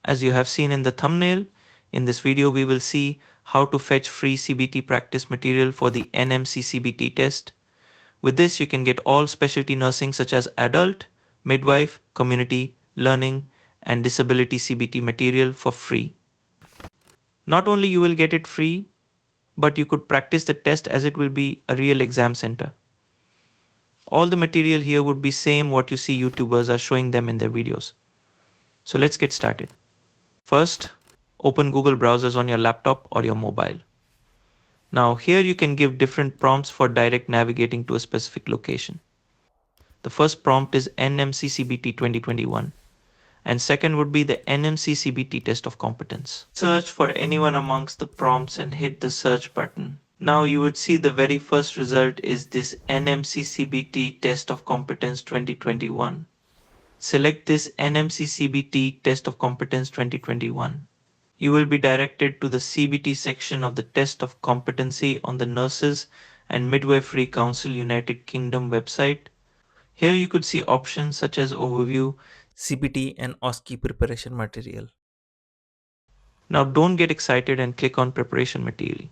As you have seen in the thumbnail, in this video we will see how to fetch free CBT practice material for the NMC CBT test. With this you can get all specialty nursing such as adult, midwife, community, learning and disability CBT material for free. Not only you will get it free, but you could practice the test as it will be a real exam center. All the material here would be same what you see YouTubers are showing them in their videos. So let's get started. First, open Google browsers on your laptop or your mobile. Now here you can give different prompts for direct navigating to a specific location. The first prompt is NMC CBT 2021 and second would be the NMC CBT test of competence. Search for anyone amongst the prompts and hit the search button. Now you would see the very first result is this NMC CBT test of competence 2021. Select this NMC CBT test of competence 2021. You will be directed to the CBT section of the test of competency on the Nurses and Midwifery Council United Kingdom website. Here you could see options such as overview, CBT and OSCE preparation material. Now don't get excited and click on preparation material.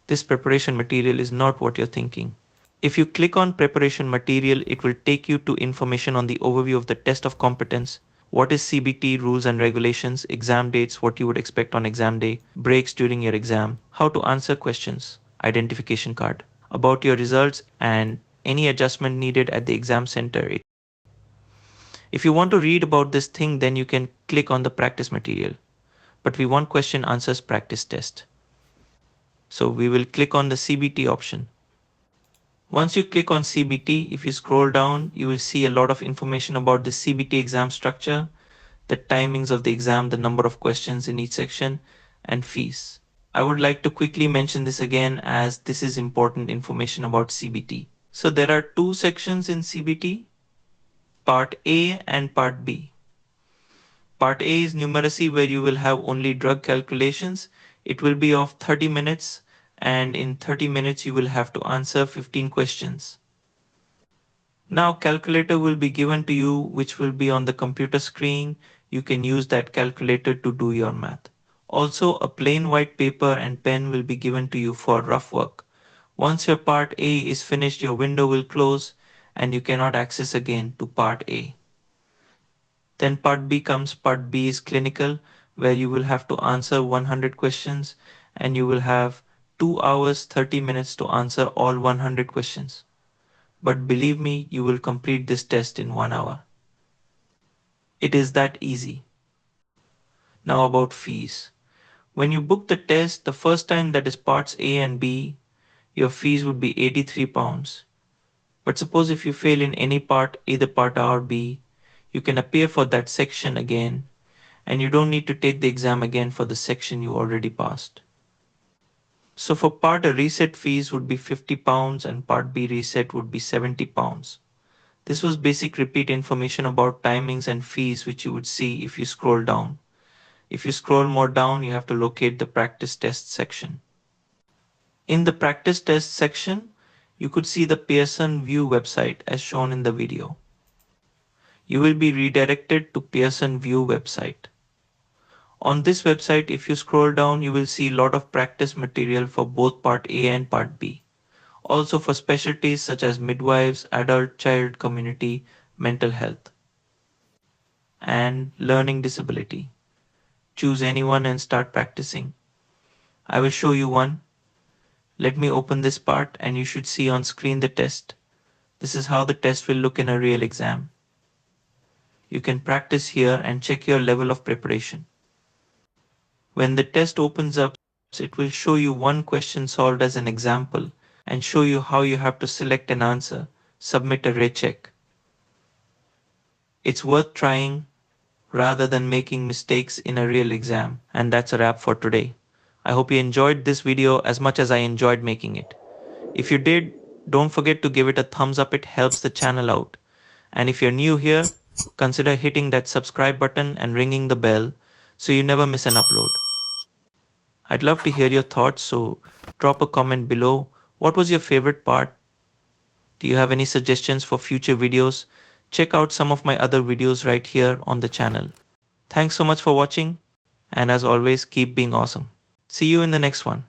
This preparation material is not what you're thinking. If you click on preparation material, it will take you to information on the overview of the test of competence, what is CBT rules and regulations, exam dates, what you would expect on exam day, breaks during your exam, how to answer questions, identification card, about your results and any adjustment needed at the exam center. If you want to read about this thing, then you can click on the practice material. But we want question answers practice test. So we will click on the CBT option. Once you click on CBT, if you scroll down, you will see a lot of information about the CBT exam structure, the timings of the exam, the number of questions in each section, and fees. I would like to quickly mention this again as this is important information about CBT. So there are two sections in CBT, Part A and Part B. Part A is numeracy where you will have only drug calculations. It will be of 30 minutes. And in 30 minutes you will have to answer 15 questions. Now calculator will be given to you which will be on the computer screen. You can use that calculator to do your math. Also a plain white paper and pen will be given to you for rough work. Once your part A is finished, your window will close and you cannot access again to part A. Then part B comes. Part B is clinical where you will have to answer 100 questions and you will have 2 hours 30 minutes to answer all 100 questions. But believe me, you will complete this test in 1 hour. It is that easy. Now about fees. When you book the test the first time, that is parts A and B, your fees would be £83. But suppose if you fail in any part, either part A or B, you can appear for that section again and you don't need to take the exam again for the section you already passed. So for part A, reset fees would be £50 and part B reset would be £70. This was basic repeat information about timings and fees which you would see if you scroll down. If you scroll more down, you have to locate the practice test section. In the practice test section, you could see the Pearson VUE website as shown in the video. You will be redirected to Pearson VUE website. On this website, if you scroll down, you will see a lot of practice material for both part A and part B. Also for specialties such as midwives, adult, child, community, mental health, and learning disability. Choose anyone and start practicing. I will show you one. Let me open this part and you should see on screen the test. This is how the test will look in a real exam. You can practice here and check your level of preparation. When the test opens up, it will show you one question solved as an example and show you how you have to select an answer, submit a recheck. It's worth trying rather than making mistakes in a real exam. And that's a wrap for today. I hope you enjoyed this video as much as I enjoyed making it. If you did, don't forget to give it a thumbs up. It helps the channel out. And if you're new here, consider hitting that subscribe button and ringing the bell so you never miss an upload. I'd love to hear your thoughts, so drop a comment below. What was your favorite part? Do you have any suggestions for future videos? Check out some of my other videos right here on the channel. Thanks so much for watching, and as always, keep being awesome. See you in the next one.